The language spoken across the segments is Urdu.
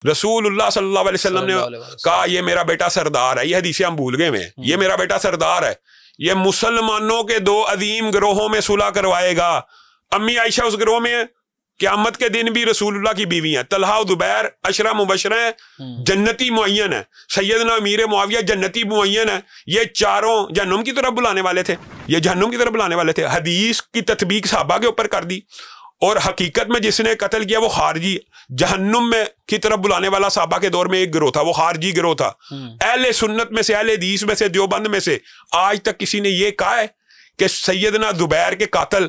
رسول اللہ صلی اللہ علیہ وسلم نے کہا یہ میرا بیٹا سردار ہے. یہ حدیثیں ہم بھول گئے میں. یہ میرا بیٹا سردار ہے, یہ مسلمانوں کے 2 عظیم گروہوں میں صلح کروائے گا. امی عائشہ اس گروہ میں, قیامت کے دن بھی رسول اللہ کی بیوی ہیں. طلحہ و زبیر عشرہ مبشرہ ہیں, جنتی معین ہے. سیدنا امیر معاویہ جنتی معین ہے. یہ چاروں جہنم کی طرف بلانے والے تھے, یہ جہنم کی طرف بلانے والے تھے. حدیث کی تطبیق صحابہ کے اوپر کر دی, اور حقیقت میں جس نے قتل کیا وہ خارجی, جہنم میں کی طرف بلانے والا صحابہ کے دور میں ایک گروہ تھا, وہ خارجی گروہ تھا. اہل سنت میں سے, اہل حدیث میں سے, دیوبند میں سے آج تک کسی نے یہ کہا ہے کہ سیدنا زبیر کے قاتل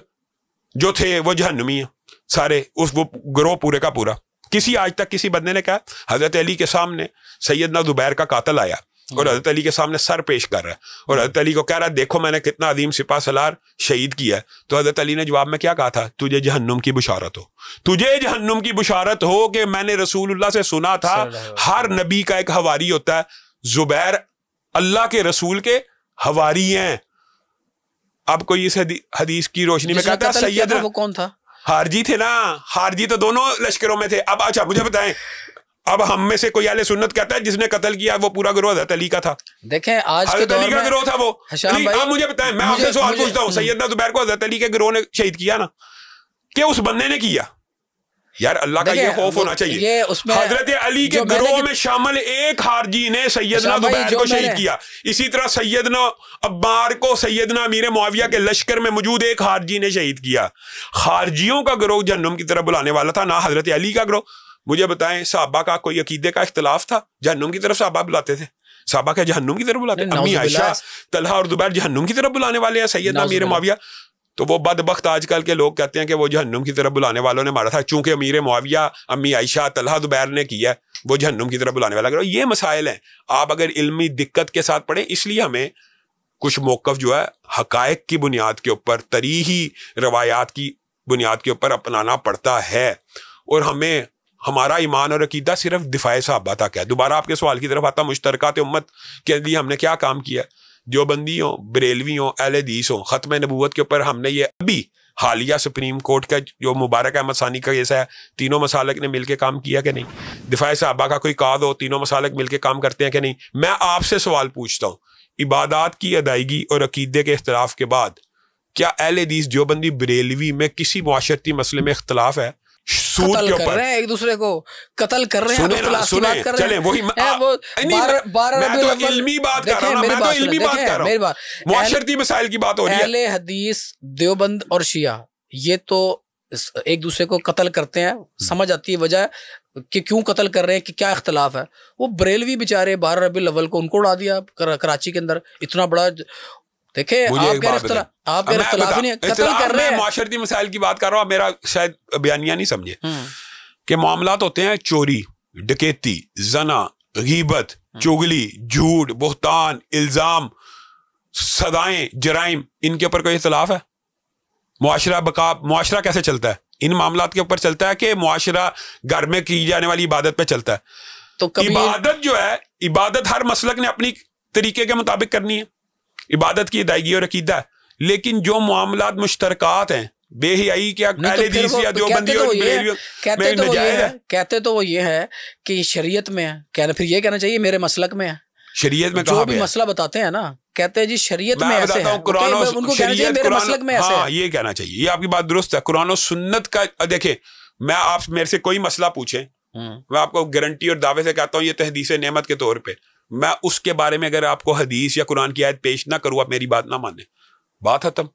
جو تھے وہ جہنمی ہیں سارے, اس وہ گروہ پورے کا پورا؟ کسی آج تک کسی بندے نے کہا؟ حضرت علی کے سامنے سیدنا زبیر کا قاتل آیا اور حضرت علی کے سامنے سر پیش کر رہا ہے, اور حضرت علی کو کہہ رہا ہے دیکھو میں نے کتنا عظیم سپاہ سالار شہید کیا ہے. تو حضرت علی نے جواب میں کیا کہا تھا؟ تجھے جہنم کی بشارت ہو, تجھے جہنم کی بشارت ہو کہ میں نے رسول اللہ سے سنا تھا ہر نبی کا ایک حواری ہوتا ہے, زبیر اللہ کے رسول کے حواری ہیں. اب کوئی اس حدیث کی روشنی میں کہتا ہے سیدنا, وہ کون تھا؟ خارجی تھے نا, خارجی تو دونوں لشکروں میں تھے. اب اچھا مجھے بتائیں, اب ہم میں سے کوئی اہل سنت کہتا ہے جس نے قتل کیا وہ پورا گروہ حضرت علی کا تھا؟ دیکھیں آج حضرت علی کا گروہ تھا وہ. آپ مجھے بتائیں, میں آپ سے سوال پوچھتا ہوں, سیدنا زبیر کو حضرت علی کے گروہ نے شہید کیا نا, کہ اس بندے نے کیا؟ یار اللہ کا یہ خوف ہونا چاہیے. حضرت علی کے گروہ میں شامل ایک خارجی نے سیدنا زبیر کو شہید کیا. اسی طرح سیدنا عمار کو سیدنا امیر معاویہ کے لشکر میں موجود ایک خارجی نے شہید کیا. خارجیوں کا گروہ جہنم کی طرف بلانے والا تھا, نہ حضرت علی کا گروہ. مجھے بتائیں صحابہ کا کوئی عقیدے کا اختلاف تھا؟ جہنم کی طرف صحابہ بلاتے تھے, صحابہ کا جہنم کی طرف بلاتے تھے. امی عائشہ, طلحہ اور زبیر جہنم کی طرف بلانے والے ہیں, سیدنا امیر معاویہ. تو وہ بدبخت آج کل کے لوگ کہتے ہیں کہ وہ جہنم کی طرف بلانے والوں نے مارا تھا, چونکہ امیر معاویہ, امی عائشہ, طلحہ زبیر نے کیا ہے, وہ جہنم کی طرف بلانے والا. یہ مسائل ہیں, آپ اگر علمی دقت کے ساتھ پڑھیں. اس لیے ہمیں کچھ موقف جو ہے حقائق کی بنیاد کے اوپر, تاریخی روایات کی بنیاد کے اوپر اپنانا پڑتا ہے, اور ہمیں ہمارا ایمان اور عقیدہ صرف دفاع صحابہ تک ہے. دوبارہ آپ کے سوال کی طرف آتا, مشترکات امت کے لیے ہم نے کیا کام کیا؟ جو بندی ہوں, بریلوی ہوں, اہل حدیث ہوں, ختم نبوت کے اوپر ہم نے یہ ابھی حالیہ سپریم کورٹ کا جو مبارک احمد ثانی کا کیس ہے, تینوں مسالک نے مل کے کام کیا کہ نہیں؟ دفاع صحابہ کا کوئی قاعد ہو, تینوں مسالک مل کے کام کرتے ہیں کہ نہیں؟ میں آپ سے سوال پوچھتا ہوں, عبادات کی ادائیگی اور عقیدے کے اختلاف کے بعد کیا اہل حدیث جو بندی بریلوی میں کسی معاشرتی مسئلے میں اختلاف ہے؟ سود کے اوپر ایک دوسرے کو قتل کر رہے ہیں, چلیں وہی میں تو علمی بات کر رہا ہوں, میں تو علمی بات کر رہا ہوں, معاشرتی مسائل کی بات ہو رہی ہے. اہل حدیث دیوبند اور شیعہ یہ تو ایک دوسرے کو قتل کرتے ہیں, سمجھ آتی ہے وجہ کہ کیوں قتل کر رہے ہیں, کہ کیا اختلاف ہے. وہ بریلوی بیچارے 12 ربیع الاول کو ان کو اڑا دیا کراچی کے اندر, اتنا بڑا. دیکھیں آپ اختلاف نہیں, قتل کر رہے ہیں. معاشرتی مسائل کی بات کر رہا ہوں, میرا شاید بیانیہ نہیں سمجھے کہ معاملات ہوتے ہیں چوری, ڈکیتی, زنا, غیبت, چغلی, جھوٹ, بہتان, الزام, سزائیں, جرائم, ان کے اوپر کوئی اختلاف ہے؟ معاشرہ کیسے چلتا ہے؟ ان معاملات کے اوپر چلتا ہے کہ معاشرہ گھر میں کی جانے والی عبادت پہ چلتا ہے؟ تو عبادت جو ہے, عبادت ہر مسلک نے اپنی طریقے کے مطابق کرنی ہے, عبادت کی ادائیگی اور عقیدہ ہے. لیکن جو معاملات مشترکات ہیں, بے حیائی کیا کہتے تو وہ یہ ہے کہ شریعت میں ہے, پھر یہ کہنا چاہیے میرے مسلک میں ہے. شریعت میں جو بھی مسئلہ بتاتے ہیں نا, کہتے ہیں جی شریعت میں ایسے ہے, ان کو کہنا چاہیے میرے مسلک میں ایسے ہے. ہاں یہ کہنا چاہیے, یہ آپ کی بات درست ہے. قرآن و سنت کا دیکھیں, میں آپ میرے سے کوئی مسئلہ پوچھیں, میں آپ کو گارنٹی اور دعوے سے کہتا ہوں یہ تحدیث نعمت کے طور پہ, میں اس کے بارے میں اگر آپ کو حدیث یا قرآن کی آیت پیش نہ کروں, آپ میری بات نہ مانیں, بات ختم.